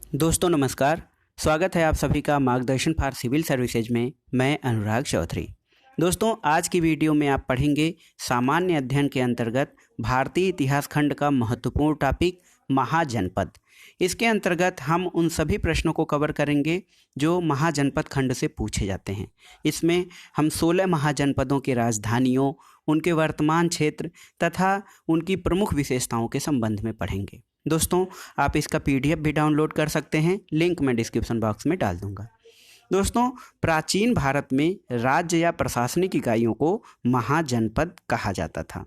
दोस्तों नमस्कार। स्वागत है आप सभी का मार्गदर्शन फॉर सिविल सर्विसेज में। मैं अनुराग चौधरी। दोस्तों आज की वीडियो में आप पढ़ेंगे सामान्य अध्ययन के अंतर्गत भारतीय इतिहास खंड का महत्वपूर्ण टॉपिक महाजनपद। इसके अंतर्गत हम उन सभी प्रश्नों को कवर करेंगे जो महाजनपद खंड से पूछे जाते हैं। इसमें हम 16 महाजनपदों की राजधानियों, उनके वर्तमान क्षेत्र तथा उनकी प्रमुख विशेषताओं के संबंध में पढ़ेंगे। दोस्तों आप इसका पीडीएफ भी डाउनलोड कर सकते हैं, लिंक मैं डिस्क्रिप्शन बॉक्स में डाल दूंगा। दोस्तों प्राचीन भारत में राज्य या प्रशासनिक इकाइयों को महाजनपद कहा जाता था।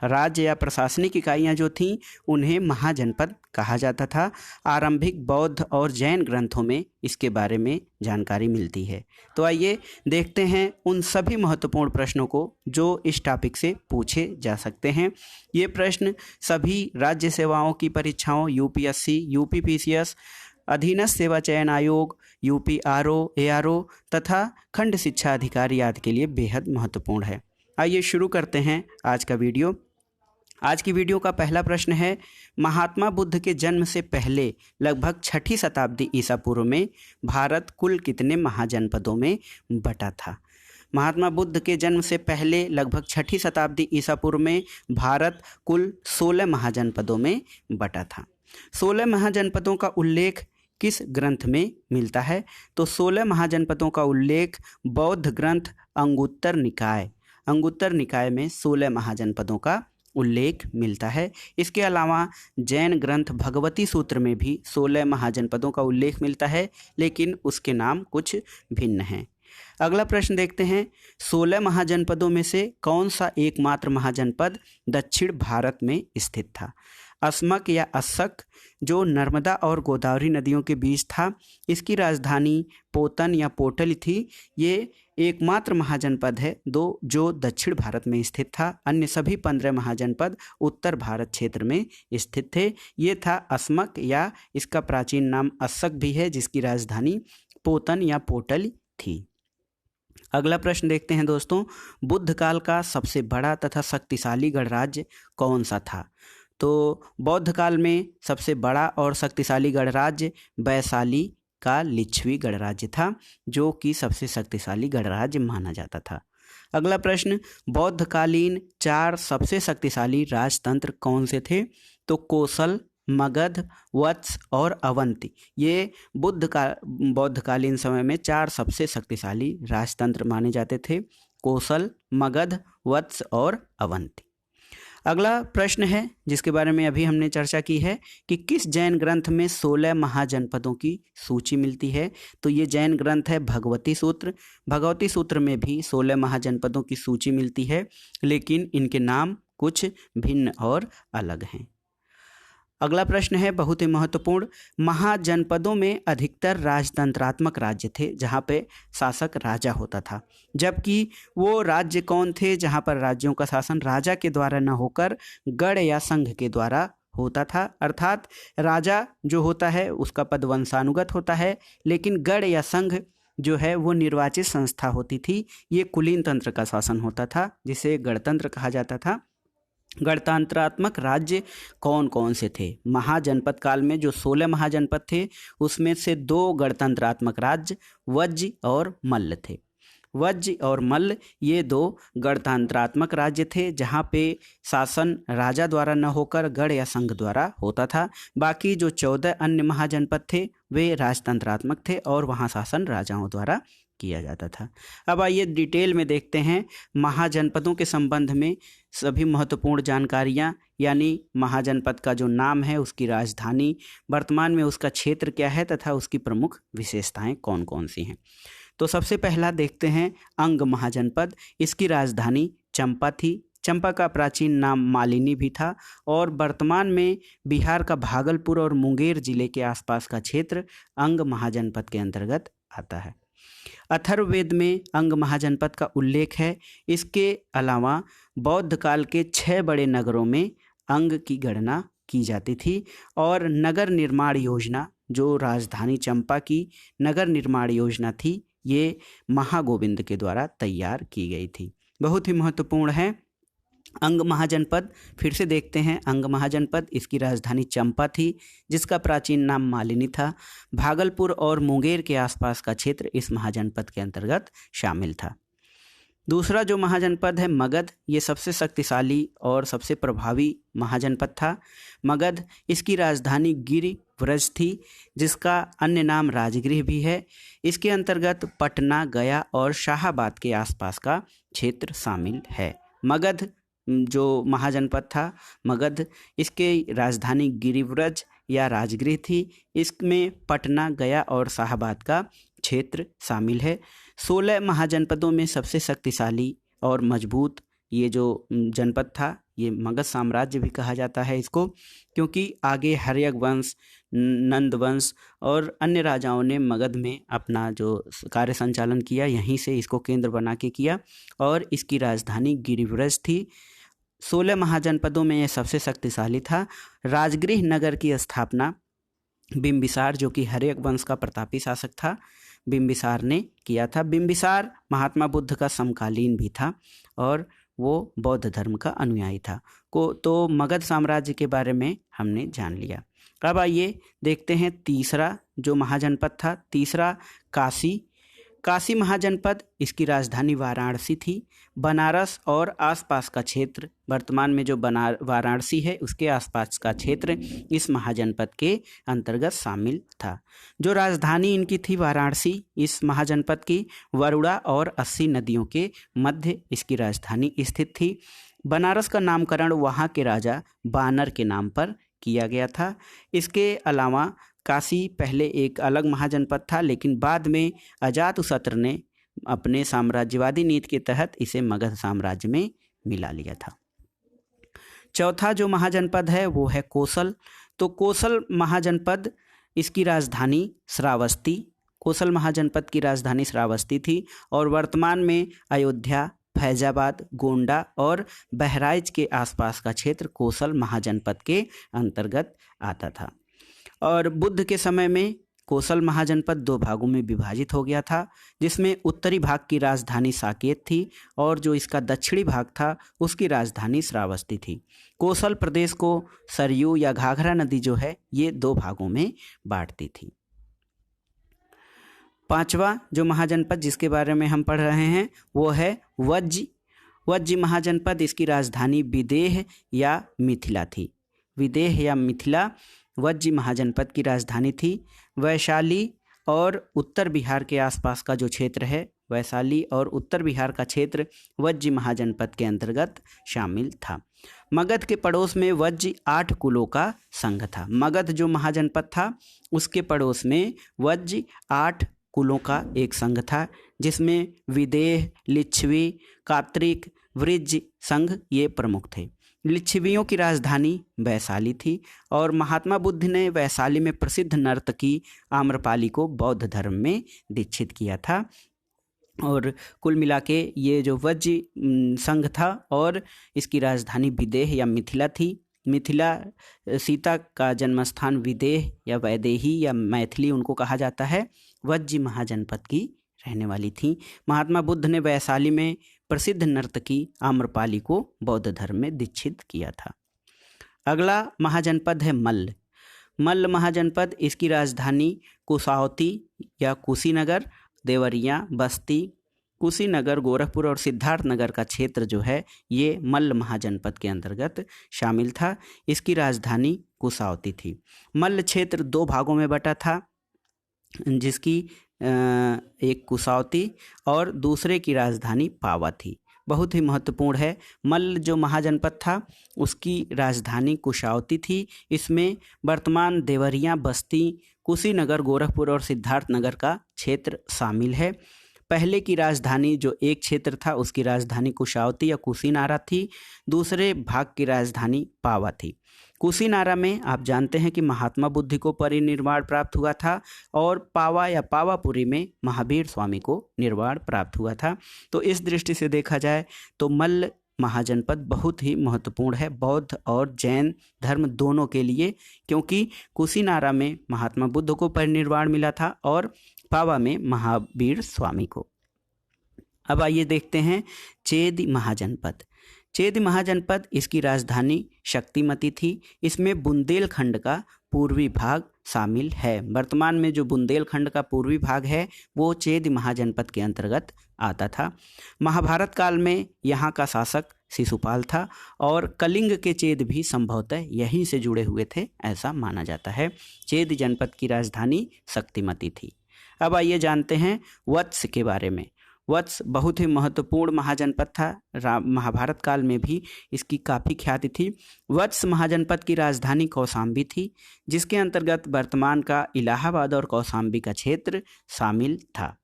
राज्य या प्रशासनिक इकाइयाँ जो थीं उन्हें महाजनपद कहा जाता था। आरंभिक बौद्ध और जैन ग्रंथों में इसके बारे में जानकारी मिलती है। तो आइए देखते हैं उन सभी महत्वपूर्ण प्रश्नों को जो इस टॉपिक से पूछे जा सकते हैं। ये प्रश्न सभी राज्य सेवाओं की परीक्षाओं यूपीएससी, यूपीपीसीएस, अधीनस्थ सेवा चयन आयोग, यूपीआरओ, एआरओ तथा खंड शिक्षा अधिकारी आदि के लिए बेहद महत्वपूर्ण है। आइए शुरू करते हैं आज का वीडियो। आज की वीडियो का पहला प्रश्न है, महात्मा बुद्ध के जन्म से पहले लगभग 6ठी शताब्दी ईसा पूर्व में भारत कुल कितने महाजनपदों में बटा था? महात्मा बुद्ध के जन्म से पहले लगभग 6ठी शताब्दी ईसा पूर्व में भारत कुल 16 महाजनपदों में बटा था। 16 महाजनपदों का उल्लेख किस ग्रंथ में मिलता है? तो 16 महाजनपदों का उल्लेख बौद्ध ग्रंथ अंगुत्तर निकाय में 16 महाजनपदों का उल्लेख मिलता है। इसके अलावा जैन ग्रंथ भगवती सूत्र में भी 16 महाजनपदों का उल्लेख मिलता है, लेकिन उसके नाम कुछ भिन्न हैं। अगला प्रश्न देखते हैं, 16 महाजनपदों में से कौन सा एकमात्र महाजनपद दक्षिण भारत में स्थित था? अस्मक या अस्सक जो नर्मदा और गोदावरी नदियों के बीच था, इसकी राजधानी पोतन या पोटली थी। ये एकमात्र महाजनपद है जो दक्षिण भारत में स्थित था। अन्य सभी 15 महाजनपद उत्तर भारत क्षेत्र में स्थित थे। ये था अस्मक, या इसका प्राचीन नाम अस्सक भी है, जिसकी राजधानी पोतन या पोटली थी। अगला प्रश्न देखते हैं दोस्तों, बुद्ध काल का सबसे बड़ा तथा शक्तिशाली गणराज्य कौन सा था? तो बौद्ध काल में सबसे बड़ा और शक्तिशाली गणराज्य वैशाली का लिच्छवी गणराज्य था, जो कि सबसे शक्तिशाली गणराज्य माना जाता था। अगला प्रश्न, बौद्धकालीन 4 सबसे शक्तिशाली राजतंत्र कौन से थे? तो कोसल, मगध, वत्स और अवंती। ये बौद्धकालीन समय में 4 सबसे शक्तिशाली राजतंत्र माने जाते थे, कोसल, मगध, वत्स और अवंती। अगला प्रश्न है जिसके बारे में अभी हमने चर्चा की है कि किस जैन ग्रंथ में 16 महाजनपदों की सूची मिलती है? तो ये जैन ग्रंथ है भगवती सूत्र। भगवती सूत्र में भी 16 महाजनपदों की सूची मिलती है, लेकिन इनके नाम कुछ भिन्न और अलग हैं। अगला प्रश्न है बहुत ही महत्वपूर्ण, महाजनपदों में अधिकतर राजतंत्रात्मक राज्य थे जहाँ पे शासक राजा होता था, जबकि वो राज्य कौन थे जहाँ पर राज्यों का शासन राजा के द्वारा न होकर गण या संघ के द्वारा होता था। अर्थात राजा जो होता है उसका पद वंशानुगत होता है, लेकिन गण या संघ जो है वो निर्वाचित संस्था होती थी। ये कुलीन तंत्र का शासन होता था, जिसे गणतंत्र कहा जाता था। गणतंत्रात्मक राज्य कौन कौन से थे? महाजनपद काल में जो 16 महाजनपद थे उसमें से 2 गणतंत्रात्मक राज्य वज्ज और मल्ल थे। वज्ज और मल्ल ये 2 गणतंत्रात्मक राज्य थे जहाँ पे शासन राजा द्वारा न होकर गण या संघ द्वारा होता था। बाकी जो 14 अन्य महाजनपद थे वे राजतंत्रात्मक थे और वहाँ शासन राजाओं द्वारा किया जाता था। अब आइए डिटेल में देखते हैं महाजनपदों के संबंध में सभी महत्वपूर्ण जानकारियां, यानी महाजनपद का जो नाम है, उसकी राजधानी, वर्तमान में उसका क्षेत्र क्या है तथा उसकी प्रमुख विशेषताएं कौन कौन सी हैं। तो सबसे पहला देखते हैं अंग महाजनपद। इसकी राजधानी चंपा थी। चंपा का प्राचीन नाम मालिनी भी था और वर्तमान में बिहार का भागलपुर और मुंगेर जिले के आसपास का क्षेत्र अंग महाजनपद के अंतर्गत आता है। अथर्ववेद में अंग महाजनपद का उल्लेख है। इसके अलावा बौद्ध काल के 6 बड़े नगरों में अंग की गणना की जाती थी और नगर निर्माण योजना, जो राजधानी चंपा की नगर निर्माण योजना थी, ये महागोविंद के द्वारा तैयार की गई थी। बहुत ही महत्वपूर्ण है। अंग महाजनपद, फिर से देखते हैं अंग महाजनपद, इसकी राजधानी चंपा थी जिसका प्राचीन नाम मालिनी था। भागलपुर और मुंगेर के आसपास का क्षेत्र इस महाजनपद के अंतर्गत शामिल था। दूसरा जो महाजनपद है मगध, ये सबसे शक्तिशाली और सबसे प्रभावी महाजनपद था। मगध, इसकी राजधानी गिरिव्रज थी जिसका अन्य नाम राजगृह भी है। इसके अंतर्गत पटना, गया और शाहाबाद के आसपास का क्षेत्र शामिल है। मगध जो महाजनपद था मगध, इसके राजधानी गिरिव्रज या राजगृह थी। इसमें पटना, गया और शाहाबाद का क्षेत्र शामिल है। 16 महाजनपदों में सबसे शक्तिशाली और मजबूत ये जो जनपद था ये मगध साम्राज्य भी कहा जाता है इसको, क्योंकि आगे हर्यक वंश, नंद वंश और अन्य राजाओं ने मगध में अपना जो कार्य संचालन किया यहीं से इसको केंद्र बना के किया और इसकी राजधानी गिरिव्रज थी। 16 महाजनपदों में यह सबसे शक्तिशाली था। राजगृह नगर की स्थापना बिंबिसार, जो कि हर्यक वंश का प्रतापी शासक था, बिंबिसार ने किया था। बिंबिसार महात्मा बुद्ध का समकालीन भी था और वो बौद्ध धर्म का अनुयायी था। तो मगध साम्राज्य के बारे में हमने जान लिया। अब आइए देखते हैं तीसरा जो महाजनपद था, तीसरा काशी। काशी महाजनपद, इसकी राजधानी वाराणसी थी। बनारस और आसपास का क्षेत्र, वर्तमान में जो वाराणसी है उसके आसपास का क्षेत्र इस महाजनपद के अंतर्गत शामिल था। जो राजधानी इनकी थी वाराणसी, इस महाजनपद की वरुणा और 80 नदियों के मध्य इसकी राजधानी स्थित थी। बनारस का नामकरण वहाँ के राजा बानर के नाम पर किया गया था। इसके अलावा काशी पहले एक अलग महाजनपद था, लेकिन बाद में अजातशत्रु ने अपने साम्राज्यवादी नीति के तहत इसे मगध साम्राज्य में मिला लिया था। चौथा जो महाजनपद है वो है कोसल। तो कोसल महाजनपद, इसकी राजधानी श्रावस्ती, कोसल महाजनपद की राजधानी श्रावस्ती थी और वर्तमान में अयोध्या, फैजाबाद, गोंडा और बहराइच के आसपास का क्षेत्र कोसल महाजनपद के अंतर्गत आता था। और बुद्ध के समय में कोसल महाजनपद 2 भागों में विभाजित हो गया था, जिसमें उत्तरी भाग की राजधानी साकेत थी और जो इसका दक्षिणी भाग था उसकी राजधानी श्रावस्ती थी। कोसल प्रदेश को सरयू या घाघरा नदी जो है ये 2 भागों में बांटती थी। पांचवा जो महाजनपद जिसके बारे में हम पढ़ रहे हैं वो है वज्ज। वज्ज महाजनपद, इसकी राजधानी विदेह या मिथिला थी। विदेह या मिथिला वज्ज महाजनपद की राजधानी थी। वैशाली और उत्तर बिहार के आसपास का जो क्षेत्र है, वैशाली और उत्तर बिहार का क्षेत्र वज्ज महाजनपद के अंतर्गत शामिल था। मगध के पड़ोस में वज्ज 8 कुलों का संघ था। मगध जो महाजनपद था उसके पड़ोस में वज्ज 8 कुलों का एक संघ था, जिसमें विदेह, लिच्छवी, कात्रिक, वृज्ज संघ ये प्रमुख थे। लिच्छवियों की राजधानी वैशाली थी और महात्मा बुद्ध ने वैशाली में प्रसिद्ध नर्तकी आम्रपाली को बौद्ध धर्म में दीक्षित किया था। और कुल मिला के ये जो वज्ज संघ था और इसकी राजधानी विदेह या मिथिला थी। मिथिला सीता का जन्मस्थान विदेह या वैदेही या मैथिली उनको कहा जाता है, वज्ज महाजनपद की रहने वाली थी। महात्मा बुद्ध ने वैशाली में प्रसिद्ध नर्तकी आम्रपाली को बौद्ध धर्म में दीक्षित किया था। अगला महाजनपद है मल्ल। मल्ल महाजनपद, इसकी राजधानी कुशावती या कुशीनगर, देवरिया, बस्ती, कुशीनगर, गोरखपुर और सिद्धार्थनगर का क्षेत्र जो है ये मल्ल महाजनपद के अंतर्गत शामिल था। इसकी राजधानी कुशावती थी। मल्ल क्षेत्र 2 भागों में बटा था, जिसकी एक कुशावती और दूसरे की राजधानी पावा थी। बहुत ही महत्वपूर्ण है। मल्ल जो महाजनपद था उसकी राजधानी कुशावती थी। इसमें वर्तमान देवरिया, बस्ती, कुशीनगर, गोरखपुर और सिद्धार्थनगर का क्षेत्र शामिल है। पहले की राजधानी जो एक क्षेत्र था उसकी राजधानी कुशावती या कुशीनारा थी। दूसरे भाग की राजधानी पावा थी। कुशीनारा में आप जानते हैं कि महात्मा बुद्ध को परिनिर्वाण प्राप्त हुआ था और पावा या पावापुरी में महावीर स्वामी को निर्वाण प्राप्त हुआ था। तो इस दृष्टि से देखा जाए तो मल्ल महाजनपद बहुत ही महत्वपूर्ण है बौद्ध और जैन धर्म दोनों के लिए, क्योंकि कुशीनारा में महात्मा बुद्ध को परिनिर्वाण मिला था और पावा में महावीर स्वामी को। अब आइए देखते हैं चेद महाजनपद। चेद महाजनपद इसकी राजधानी शक्तिमती थी। इसमें बुंदेलखंड का पूर्वी भाग शामिल है। वर्तमान में जो बुंदेलखंड का पूर्वी भाग है वो चेद महाजनपद के अंतर्गत आता था। महाभारत काल में यहाँ का शासक शिशुपाल था और कलिंग के चेद भी संभवतः यहीं से जुड़े हुए थे, ऐसा माना जाता है। चेद जनपद की राजधानी शक्तिमती थी। अब आइए जानते हैं वत्स के बारे में। वत्स बहुत ही महत्वपूर्ण महाजनपद था। महाभारत काल में भी इसकी काफ़ी ख्याति थी। वत्स महाजनपद की राजधानी कौशाम्बी थी, जिसके अंतर्गत वर्तमान का इलाहाबाद और कौशाम्बी का क्षेत्र शामिल था।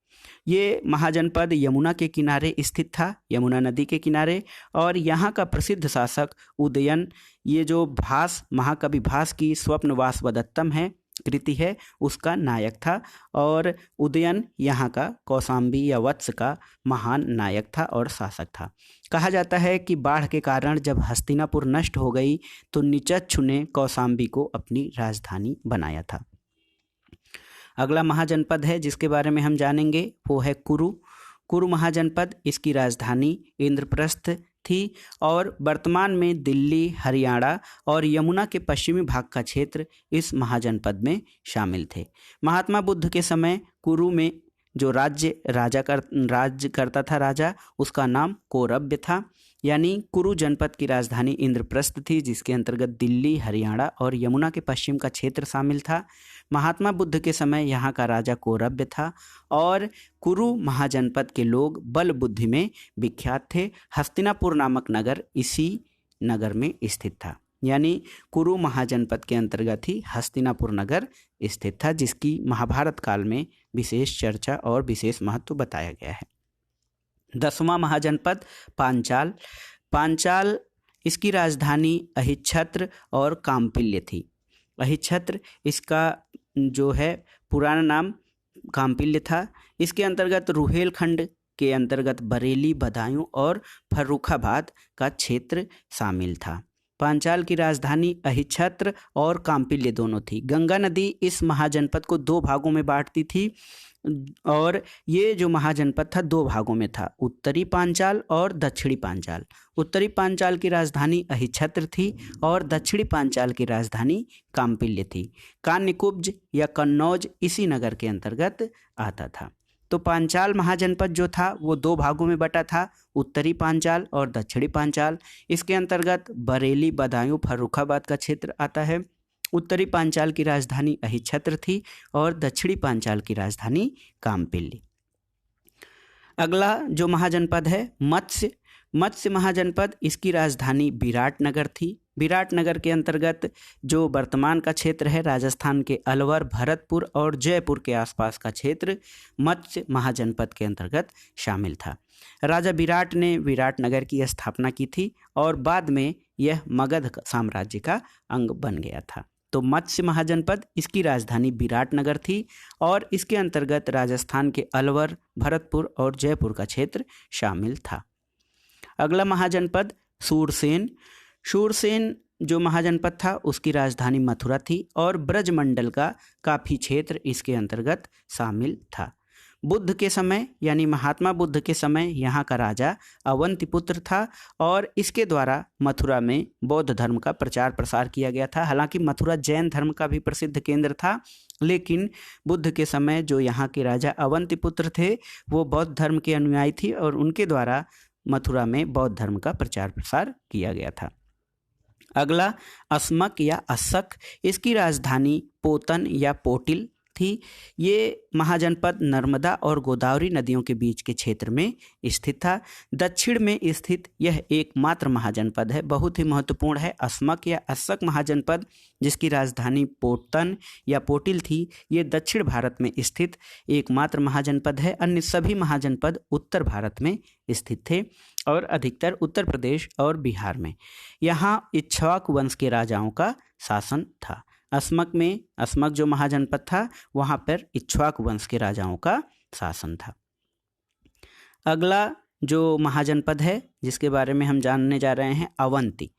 ये महाजनपद यमुना के किनारे स्थित था, यमुना नदी के किनारे, और यहाँ का प्रसिद्ध शासक उदयन, ये जो भास महाकवि भास की स्वप्नवासवदत्तम है कृति है, उसका नायक था। और उदयन यहाँ का कौशाम्बी या वत्स का महान नायक था और शासक था। कहा जाता है कि बाढ़ के कारण जब हस्तिनापुर नष्ट हो गई तो निचच्छू ने कौशाम्बी को अपनी राजधानी बनाया था। अगला महाजनपद है जिसके बारे में हम जानेंगे वो है कुरु। कुरु महाजनपद, इसकी राजधानी इंद्रप्रस्थ थी और वर्तमान में दिल्ली, हरियाणा और यमुना के पश्चिमी भाग का क्षेत्र इस महाजनपद में शामिल थे। महात्मा बुद्ध के समय कुरु में जो राज्य करता था राजा, उसका नाम कौरव्य था। यानी कुरु जनपद की राजधानी इंद्रप्रस्थ थी, जिसके अंतर्गत दिल्ली, हरियाणा और यमुना के पश्चिम का क्षेत्र शामिल था। महात्मा बुद्ध के समय यहाँ का राजा कौरव्य था और कुरु महाजनपद के लोग बल बुद्धि में विख्यात थे। हस्तिनापुर नामक नगर इसी नगर में स्थित था। यानी कुरु महाजनपद के अंतर्गत ही हस्तिनापुर नगर स्थित था, जिसकी महाभारत काल में विशेष चर्चा और विशेष महत्व बताया गया है। 10वां महाजनपद पांचाल। पांचाल, इसकी राजधानी अहिच्छत्र और काम्पिल्य थी। अहिच्छत्र इसका जो है पुराना नाम काम्पिल्य था। इसके अंतर्गत रुहेलखंड के अंतर्गत बरेली, बदायूं और फर्रुखाबाद का क्षेत्र शामिल था। पांचाल की राजधानी अहिच्छत्र और काम्पिल्य दोनों थी। गंगा नदी इस महाजनपद को 2 भागों में बांटती थी और ये जो महाजनपद था 2 भागों में था, उत्तरी पांचाल और दक्षिणी पांचाल। उत्तरी पांचाल की राजधानी अहिच्छत्र थी और दक्षिणी पांचाल की राजधानी काम्पिल्य थी। कान्यकुब्ज या कन्नौज इसी नगर के अंतर्गत आता था। तो पांचाल महाजनपद जो था वो 2 भागों में बटा था, उत्तरी पांचाल और दक्षिणी पांचाल। इसके अंतर्गत बरेली, बदायूं, फर्रुखाबाद का क्षेत्र आता है। उत्तरी पांचाल की राजधानी अहिच्छत्र थी और दक्षिणी पांचाल की राजधानी काम्पिल्य। अगला जो महाजनपद है मत्स्य। मत्स्य महाजनपद, इसकी राजधानी विराटनगर थी। विराटनगर के अंतर्गत जो वर्तमान का क्षेत्र है राजस्थान के अलवर, भरतपुर और जयपुर के आसपास का क्षेत्र मत्स्य महाजनपद के अंतर्गत शामिल था। राजा विराट ने विराटनगर की स्थापना की थी और बाद में यह मगध साम्राज्य का अंग बन गया था। तो मत्स्य महाजनपद, इसकी राजधानी विराटनगर थी और इसके अंतर्गत राजस्थान के अलवर, भरतपुर और जयपुर का क्षेत्र शामिल था। अगला महाजनपद सूरसेन। सूरसेन जो महाजनपद था उसकी राजधानी मथुरा थी और ब्रजमंडल का काफ़ी क्षेत्र इसके अंतर्गत शामिल था। बुद्ध के समय यानी महात्मा बुद्ध के समय यहाँ का राजा अवंतिपुत्र था और इसके द्वारा मथुरा में बौद्ध धर्म का प्रचार प्रसार किया गया था। हालांकि मथुरा जैन धर्म का भी प्रसिद्ध केंद्र था, लेकिन बुद्ध के समय जो यहाँ के राजा अवंतिपुत्र थे वो बौद्ध धर्म के अनुयायी थी और उनके द्वारा मथुरा में बौद्ध धर्म का प्रचार प्रसार किया गया था। अगला अस्मक या अस्सक, इसकी राजधानी पोतन या पोटिल थी। ये महाजनपद नर्मदा और गोदावरी नदियों के बीच के क्षेत्र में स्थित था। दक्षिण में स्थित यह एकमात्र महाजनपद है, बहुत ही महत्वपूर्ण है। अस्मक या अस्सक महाजनपद, जिसकी राजधानी पोतन या पोटिल थी, ये दक्षिण भारत में स्थित एकमात्र महाजनपद है। अन्य सभी महाजनपद उत्तर भारत में स्थित थे और अधिकतर उत्तर प्रदेश और बिहार में। यहाँ इक्ष्वाकु वंश के राजाओं का शासन था। अस्मक जो महाजनपद था वहाँ पर इक्ष्वाकु वंश के राजाओं का शासन था। अगला जो महाजनपद है जिसके बारे में हम जानने जा रहे हैं अवंती।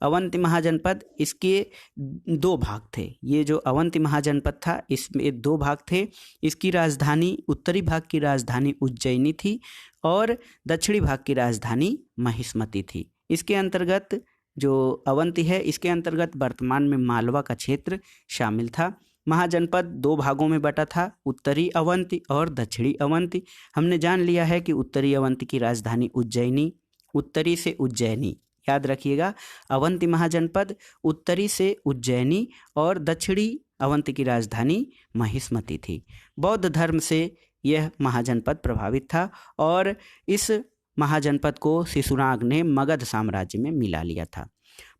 अवंती महाजनपद, इसके 2 भाग थे। ये जो अवंती महाजनपद था इसमें 2 भाग थे। इसकी राजधानी, उत्तरी भाग की राजधानी उज्जैनी थी और दक्षिणी भाग की राजधानी महिष्मती थी। इसके अंतर्गत जो अवंती है, इसके अंतर्गत वर्तमान में मालवा का क्षेत्र शामिल था। महाजनपद दो भागों में बटा था, उत्तरी अवंती और दक्षिणी अवंती। हमने जान लिया है कि उत्तरी अवंती की राजधानी उज्जैनी, उत्तरी से उज्जैनी, याद रखिएगा। अवंती महाजनपद उत्तरी से उज्जैनी और दक्षिणी अवंती की राजधानी महिष्मती थी। बौद्ध धर्म से यह महाजनपद प्रभावित था और इस महाजनपद को शिशुनाग ने मगध साम्राज्य में मिला लिया था।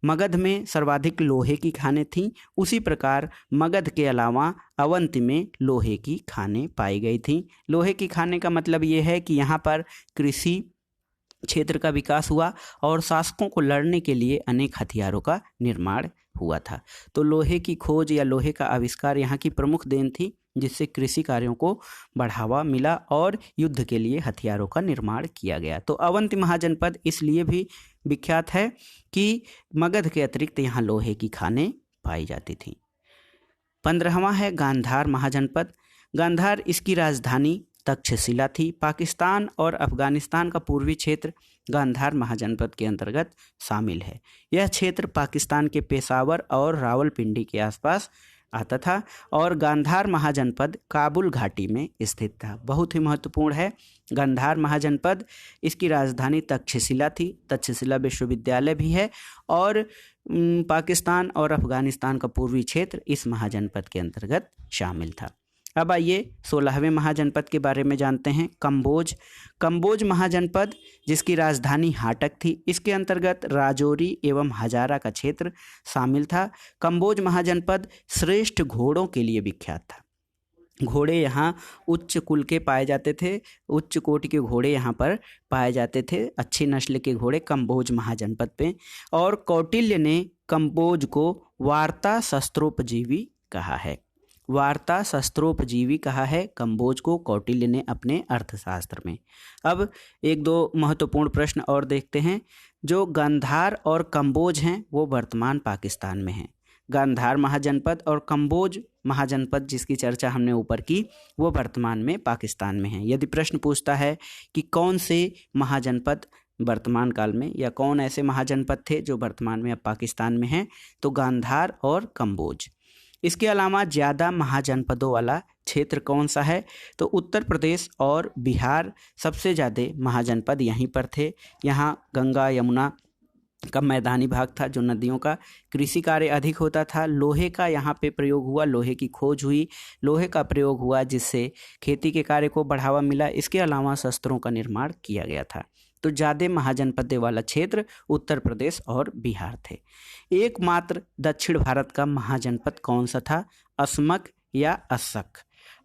मगध में सर्वाधिक लोहे की खानें थीं। उसी प्रकार मगध के अलावा अवंती में लोहे की खानें पाई गई थीं। लोहे की खानें का मतलब ये है कि यहाँ पर कृषि क्षेत्र का विकास हुआ और शासकों को लड़ने के लिए अनेक हथियारों का निर्माण हुआ था। तो लोहे की खोज या लोहे का आविष्कार यहाँ की प्रमुख देन थी, जिससे कृषि कार्यों को बढ़ावा मिला और युद्ध के लिए हथियारों का निर्माण किया गया। तो अवंती महाजनपद इसलिए भी विख्यात है कि मगध के अतिरिक्त यहाँ लोहे की खानें पाई जाती थीं। 15वां है गांधार महाजनपद। गांधार इसकी राजधानी तक्षशिला थी। पाकिस्तान और अफगानिस्तान का पूर्वी क्षेत्र गांधार महाजनपद के अंतर्गत शामिल है। यह क्षेत्र पाकिस्तान के पेशावर और रावलपिंडी के आसपास आता था और गांधार महाजनपद काबुल घाटी में स्थित था। बहुत ही महत्वपूर्ण है गांधार महाजनपद। इसकी राजधानी तक्षशिला थी। तक्षशिला विश्वविद्यालय भी है और पाकिस्तान और अफगानिस्तान का पूर्वी क्षेत्र इस महाजनपद के अंतर्गत शामिल था। अब आइए 16वें महाजनपद के बारे में जानते हैं। कंबोज। कंबोज महाजनपद जिसकी राजधानी हाटक थी, इसके अंतर्गत राजौरी एवं हजारा का क्षेत्र शामिल था। कंबोज महाजनपद श्रेष्ठ घोड़ों के लिए विख्यात था। घोड़े यहाँ उच्च कुल के पाए जाते थे, उच्च कोटि के घोड़े यहाँ पर पाए जाते थे, अच्छी नस्ल के घोड़े कंबोज महाजनपद पे। और कौटिल्य ने कंबोज को वार्ता शस्त्रोपजीवी कहा है। वार्ता शस्त्रोपजीवी कहा है कंबोज को कौटिल्य ने अपने अर्थशास्त्र में। अब एक दो महत्वपूर्ण प्रश्न और देखते हैं। जो गांधार और कंबोज हैं वो वर्तमान पाकिस्तान में हैं। गांधार महाजनपद और कंबोज महाजनपद जिसकी चर्चा हमने ऊपर की वो वर्तमान में पाकिस्तान में हैं। यदि प्रश्न पूछता है कि कौन से महाजनपद वर्तमान काल में या कौन ऐसे महाजनपद थे जो वर्तमान में अब पाकिस्तान में हैं, तो गांधार और कंबोज। इसके अलावा ज़्यादा महाजनपदों वाला क्षेत्र कौन सा है, तो उत्तर प्रदेश और बिहार सबसे ज़्यादा महाजनपद यहीं पर थे। यहाँ गंगा यमुना का मैदानी भाग था, जो नदियों का कृषि कार्य अधिक होता था। लोहे का यहाँ पे प्रयोग हुआ, लोहे की खोज हुई, लोहे का प्रयोग हुआ जिससे खेती के कार्य को बढ़ावा मिला। इसके अलावा शस्त्रों का निर्माण किया गया था। तो ज़्यादा महाजनपदों वाला क्षेत्र उत्तर प्रदेश और बिहार थे। एकमात्र दक्षिण भारत का महाजनपद कौन सा था? असमक या अस्सक।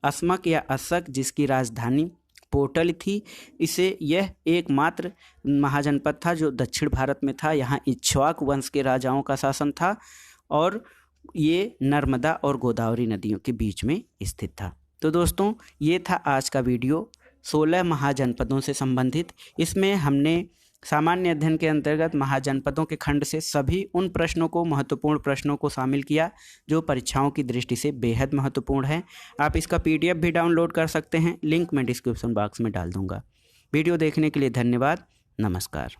असमक या अस्सक जिसकी राजधानी पोर्टल थी, इसे यह एकमात्र महाजनपद था जो दक्षिण भारत में था। यहाँ इक्ष्वाक वंश के राजाओं का शासन था और ये नर्मदा और गोदावरी नदियों के बीच में स्थित था। तो दोस्तों ये था आज का वीडियो 16 महाजनपदों से संबंधित। इसमें हमने सामान्य अध्ययन के अंतर्गत महाजनपदों के खंड से सभी उन प्रश्नों को, महत्वपूर्ण प्रश्नों को शामिल किया जो परीक्षाओं की दृष्टि से बेहद महत्वपूर्ण है। आप इसका PDF भी डाउनलोड कर सकते हैं, लिंक मैं डिस्क्रिप्शन बॉक्स में डाल दूंगा। वीडियो देखने के लिए धन्यवाद। नमस्कार।